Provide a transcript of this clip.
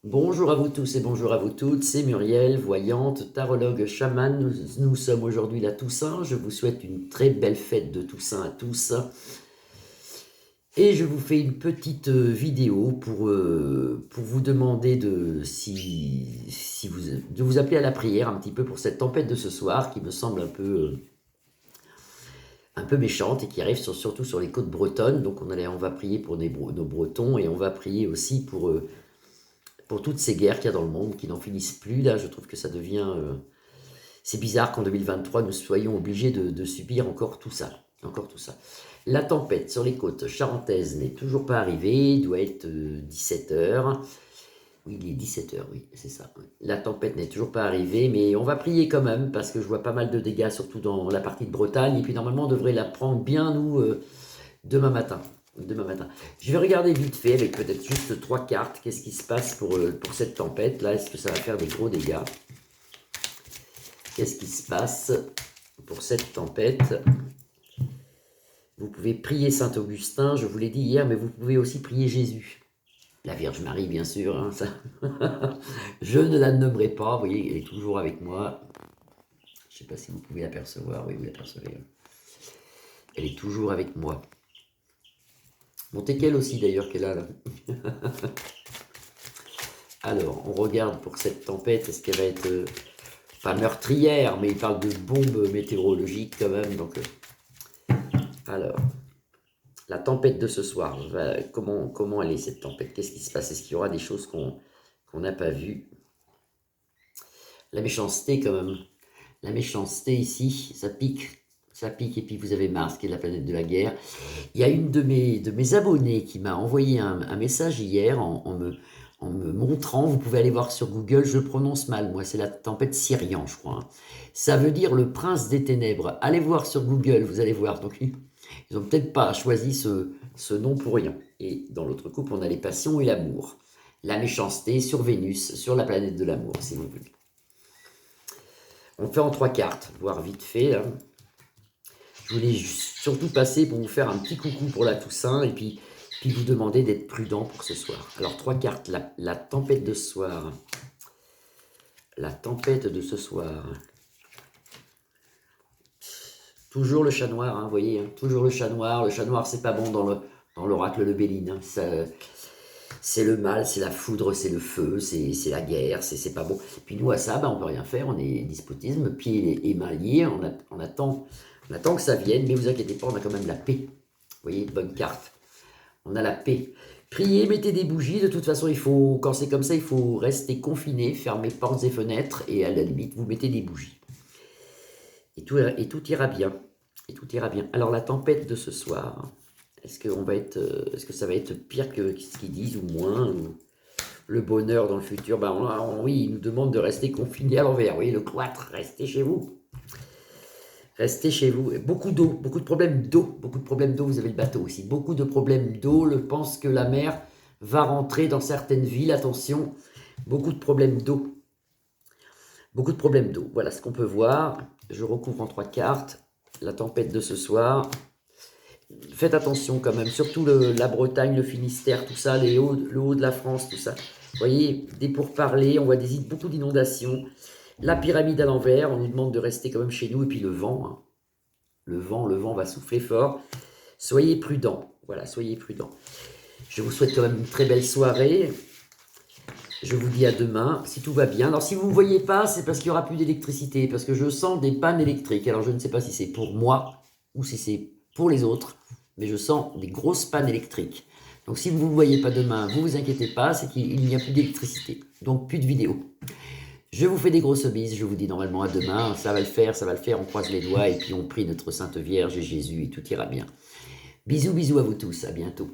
Bonjour à vous tous et bonjour à vous toutes, c'est Muriel, voyante, tarologue, chamane. Nous sommes aujourd'hui la Toussaint. Je vous souhaite une très belle fête de Toussaint à tous. Et je vous fais une petite vidéo pour vous demander de vous appeler à la prière un petit peu pour cette tempête de ce soir qui me semble un peu méchante et qui arrive surtout sur les côtes bretonnes. Donc on va prier pour nos Bretons et on va prier aussi pour toutes ces guerres qu'il y a dans le monde qui n'en finissent plus. Là, je trouve que ça devient... c'est bizarre qu'en 2023, nous soyons obligés de subir encore tout ça. Encore tout ça. La tempête sur les côtes charentaises n'est toujours pas arrivée. Il doit être 17 heures. Oui, il est 17 heures, oui, c'est ça. La tempête n'est toujours pas arrivée, mais on va prier quand même, parce que je vois pas mal de dégâts, surtout dans la partie de Bretagne. Et puis normalement, on devrait la prendre bien, nous, demain matin. Demain matin. Je vais regarder vite fait avec peut-être juste 3 cartes. Qu'est-ce qui se passe pour cette tempête là? Est-ce que ça va faire des gros dégâts? Qu'est-ce qui se passe pour cette tempête? Vous pouvez prier Saint-Augustin, je vous l'ai dit hier, mais vous pouvez aussi prier Jésus. La Vierge Marie, bien sûr. Hein, ça. Je ne la nommerai pas. Vous voyez, elle est toujours avec moi. Je ne sais pas si vous pouvez l'apercevoir. Oui, vous l'apercevez. Elle est toujours avec moi. Montequel aussi d'ailleurs qu'elle a là. Alors, on regarde pour cette tempête, est-ce qu'elle va être pas meurtrière, mais il parle de bombes météorologiques quand même. Donc, alors, la tempête de ce soir, comment elle est cette tempête? Qu'est-ce qui se passe? Est-ce qu'il y aura des choses qu'on n'a pas vues? La méchanceté quand même. La méchanceté ici, ça pique. Ça pique, et puis vous avez Mars qui est la planète de la guerre. Il y a une de mes abonnés qui m'a envoyé un message hier en me montrant, vous pouvez aller voir sur Google, je prononce mal, moi, c'est la tempête Sirian, je crois. Hein. Ça veut dire le prince des ténèbres. Allez voir sur Google, vous allez voir. Donc, ils n'ont peut-être pas choisi ce nom pour rien. Et dans l'autre couple, on a les passions et l'amour. La méchanceté sur Vénus, sur la planète de l'amour, si vous voulez. On fait en 3 cartes, voir vite fait. Hein. Je voulais surtout passer pour vous faire un petit coucou pour la Toussaint et puis vous demander d'être prudent pour ce soir. Alors, 3 cartes, la tempête de ce soir. La tempête de ce soir. Toujours le chat noir, hein, vous voyez, hein, toujours le chat noir. Le chat noir, c'est pas bon dans l'oracle de Béline. Hein, c'est le mal, c'est la foudre, c'est le feu, c'est la guerre, c'est pas bon. Puis nous, à ça, on peut rien faire, on est despotisme, pieds et mains liés, on attend que ça vienne, mais vous inquiétez pas, on a quand même la paix. Vous voyez, bonne carte. On a la paix. Priez, mettez des bougies, de toute façon, quand c'est comme ça, il faut rester confiné, fermer portes et fenêtres, et à la limite, vous mettez des bougies. Et tout ira bien. Et tout ira bien. Alors, la tempête de ce soir, est-ce que ça va être pire que ce qu'ils disent, ou moins, ou le bonheur dans le futur? Oui, ils nous demandent de rester confinés à l'envers. Oui, le cloître, restez chez vous. Restez chez vous. Beaucoup d'eau, beaucoup de problèmes d'eau. Beaucoup de problèmes d'eau, vous avez le bateau aussi. Beaucoup de problèmes d'eau. Je pense que la mer va rentrer dans certaines villes. Attention, beaucoup de problèmes d'eau. Beaucoup de problèmes d'eau. Voilà ce qu'on peut voir. Je recouvre en 3 cartes. La tempête de ce soir. Faites attention quand même. Surtout la Bretagne, le Finistère, tout ça, le haut de la France, tout ça. Vous voyez, des pourparlers, on voit beaucoup d'inondations. La pyramide à l'envers, on nous demande de rester quand même chez nous. Et puis le vent, hein. Le vent va souffler fort. Soyez prudents. Voilà, soyez prudents. Je vous souhaite quand même une très belle soirée. Je vous dis à demain, si tout va bien. Alors, si vous ne me voyez pas, c'est parce qu'il n'y aura plus d'électricité, parce que je sens des pannes électriques. Alors, je ne sais pas si c'est pour moi ou si c'est pour les autres, mais je sens des grosses pannes électriques. Donc, si vous ne me voyez pas demain, vous vous inquiétez pas, c'est qu'il n'y a plus d'électricité. Donc, plus de vidéos. Je vous fais des grosses bises, je vous dis normalement à demain, ça va le faire, on croise les doigts, et puis on prie notre Sainte Vierge et Jésus, et tout ira bien. Bisous, bisous à vous tous, à bientôt.